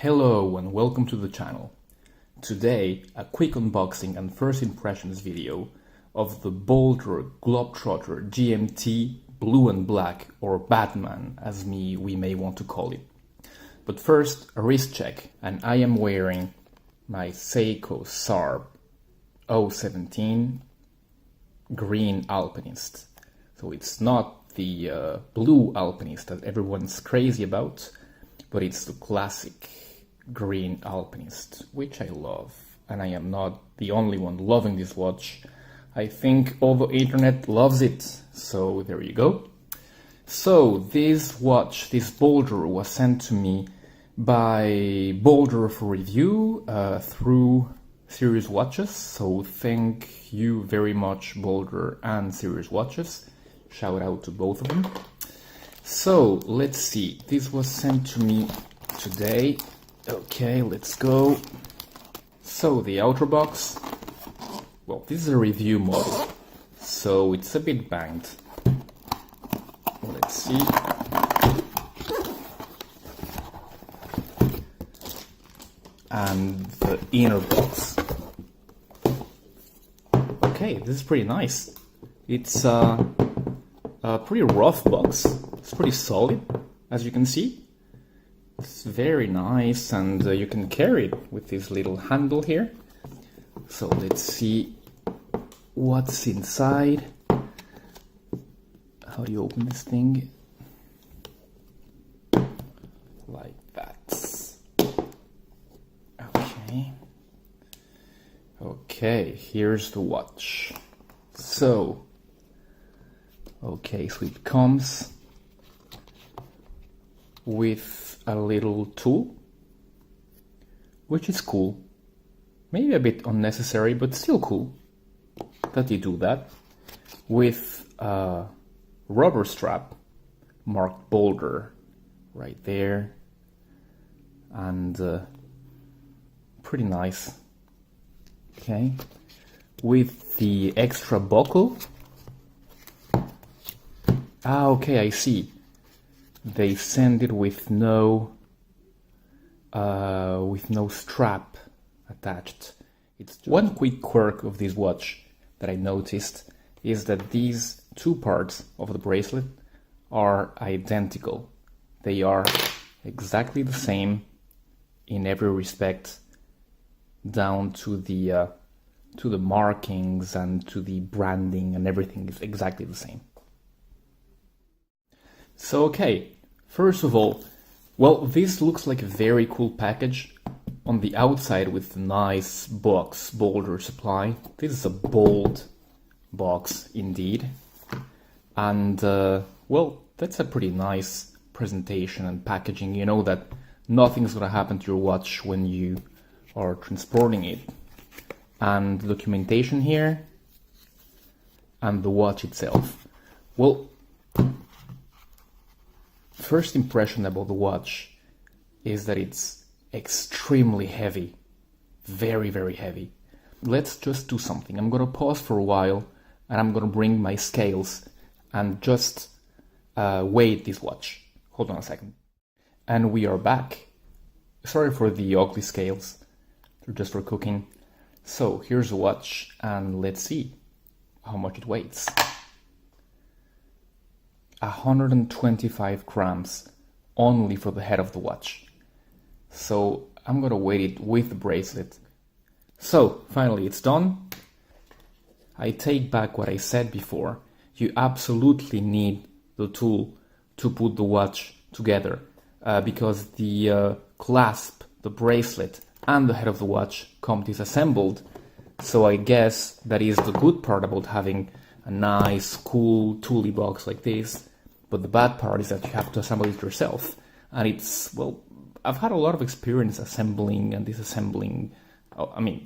Hello and welcome to the channel. Today, a quick unboxing and first impressions video of the Boldr Globetrotter GMT Blue and Black, or Batman as we may want to call it. But first, a wrist check, and I am wearing my Seiko SARB 017 Green Alpinist. So it's not the blue Alpinist that everyone's crazy about, but it's the classic Green Alpinist, which I love. And I am not the only one loving this watch. I think all the internet loves it. So there you go. So this watch, this Boldr, was sent to me by Boldr for review through Serious Watches. So thank you very much, Boldr and Serious Watches. Shout out to both of them. So let's see, this was sent to me today. Okay, let's go. So the outer box, well, this is a review model, so it's a bit banged. Let's see. And the inner box. Okay, this is pretty nice. It's a pretty rough box. It's pretty solid, as you can see. It's very nice, and you can carry it with this little handle here. So let's see what's inside. How do you open this thing? Like that. Okay. Okay, here's the watch. So it comes with a little tool, which is cool. Maybe a bit unnecessary, but still cool that you do that. With a rubber strap marked Boldr right there. And pretty nice. Okay. With the extra buckle. Ah, okay, I see. They send it with no strap attached. It's one quick quirk of this watch that I noticed is that these two parts of the bracelet are identical. They are exactly the same in every respect, down to the markings and to the branding, and everything is exactly the same. So okay, first of all, well, this looks like a very cool package. On the outside with the nice box, Boldr supply. This is a bold box indeed. And well, that's a pretty nice presentation and packaging. You know that nothing's gonna happen to your watch when you are transporting it. And the documentation here, and the watch itself. Well, first impression about the watch is that it's extremely heavy. Very, very heavy. Let's just do something. I'm gonna pause for a while and I'm gonna bring my scales and just weigh this watch. Hold on a second. And we are back. Sorry for the ugly scales. They're just for cooking. So here's the watch and let's see how much it weighs. 125 grams only for the head of the watch. So I'm gonna weigh it with the bracelet. So finally it's done. I take back what I said before. You absolutely need the tool to put the watch together because the clasp, the bracelet and the head of the watch come disassembled. So I guess that is the good part about having a nice, cool tooly box like this. But the bad part is that you have to assemble it yourself. And it's, well, I've had a lot of experience assembling and disassembling,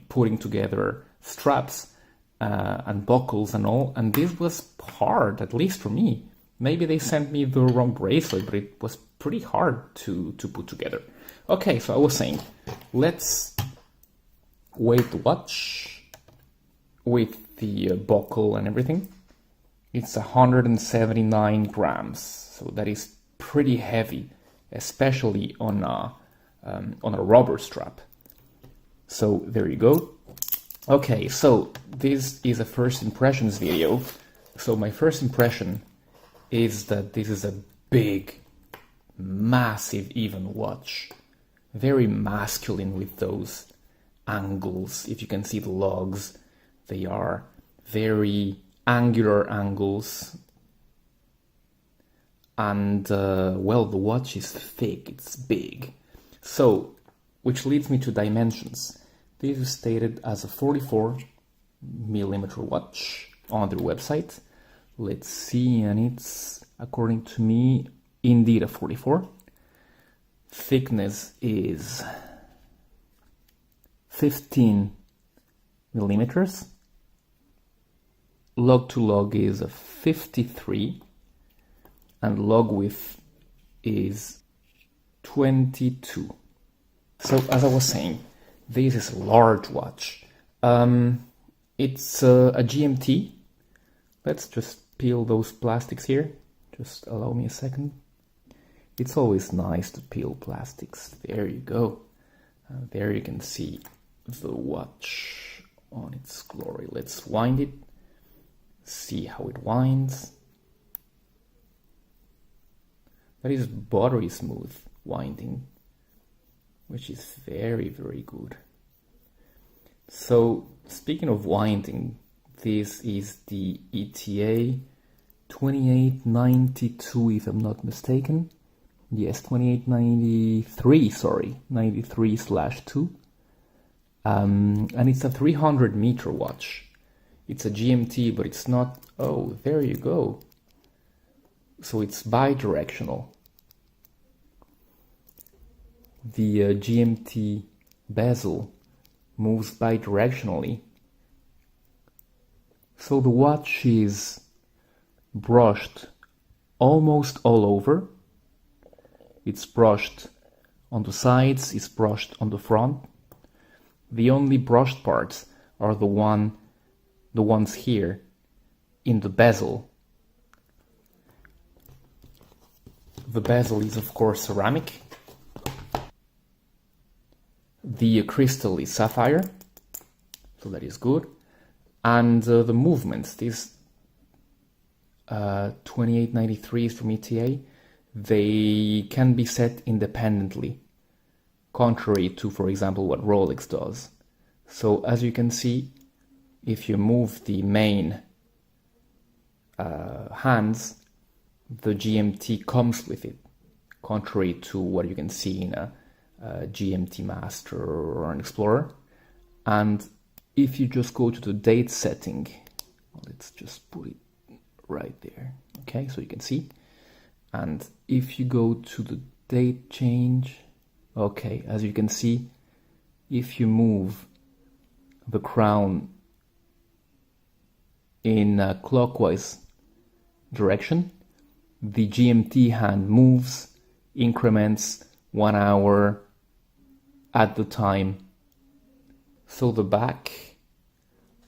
putting together straps and buckles and all. And this was hard, at least for me. Maybe they sent me the wrong bracelet, but it was pretty hard to put together. Okay, so I was saying, let's weigh the watch with the buckle and everything. It's 179 grams, so that is pretty heavy, especially on a on a rubber strap. So there you go. Okay, so this is a first impressions video. So my first impression is that this is a big, massive even watch. Very masculine with those angles. If you can see the logs, they are very angular angles. And, well, the watch is thick, it's big. So, which leads me to dimensions. This is stated as a 44mm watch on their website. Let's see, and it's, according to me, indeed a 44. Thickness is 15mm. Log to log is a 53, and log width is 22. So as I was saying, this is a large watch. It's a GMT. Let's just peel those plastics here. Just allow me a second. It's always nice to peel plastics. There you go. There you can see the watch on its glory. Let's wind it. See how it winds. That is buttery smooth winding, which is very, very good. So, speaking of winding, this is the ETA 2892, if I'm not mistaken. Yes, 2893, sorry, 93/2. And it's a 300-meter watch. It's a GMT, but it's not... Oh, there you go. So it's bi-directional. The GMT bezel moves bi-directionally. So the watch is brushed almost all over. It's brushed on the sides, it's brushed on the front. The only brushed parts are the ones here in the bezel. The bezel is of course ceramic. The crystal is sapphire, so that is good. And the movements, these 2893s from ETA, they can be set independently, contrary to, for example, what Rolex does. So as you can see, if you move the main hands, the GMT comes with it, contrary to what you can see in a GMT Master or an Explorer. And if you just go to the date setting, let's just put it right there, okay, so you can see. And if you go to the date change, okay, as you can see, if you move the crown in a clockwise direction, the GMT hand moves, increments 1 hour at the time. So the back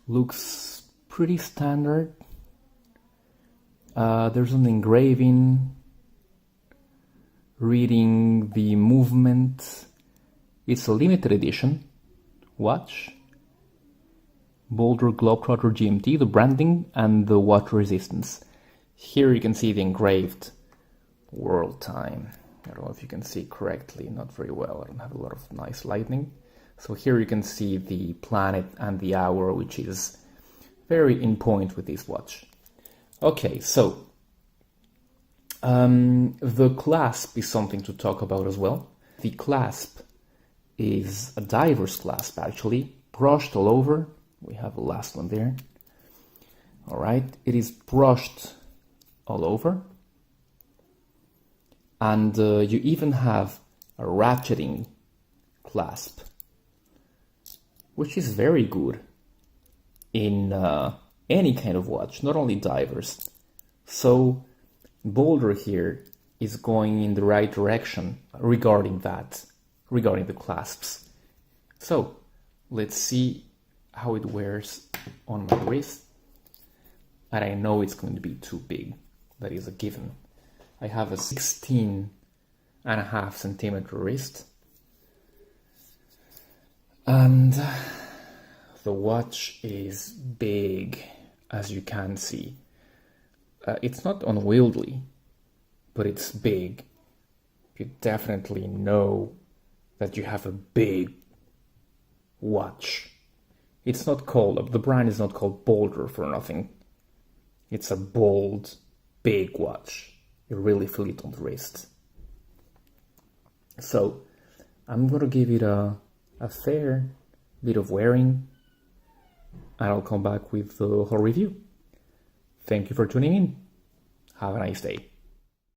looks pretty standard. There's an engraving reading the movement. It's a limited edition watch. Boldr Globetrotter GMT, the branding and the water resistance. Here you can see the engraved world time. I don't know if you can see correctly, not very well. I don't have a lot of nice lighting. So here you can see the planet and the hour, which is very in point with this watch. Okay, so the clasp is something to talk about as well. The clasp is a diver's clasp, actually, brushed all over. We have a last one there. All right, it is brushed all over. And you even have a ratcheting clasp, which is very good in any kind of watch, not only divers. So Boldr here is going in the right direction regarding that, regarding the clasps. So let's see how it wears on my wrist. And I know it's going to be too big. That is a given. I have a 16.5 centimeter wrist. And the watch is big, as you can see. It's not unwieldy, but it's big. You definitely know that you have a big watch. It's not called, the brand is not called Boldr for nothing. It's a bold, big watch. You really feel it on the wrist. So, I'm gonna give it a fair bit of wearing, and I'll come back with the whole review. Thank you for tuning in. Have a nice day.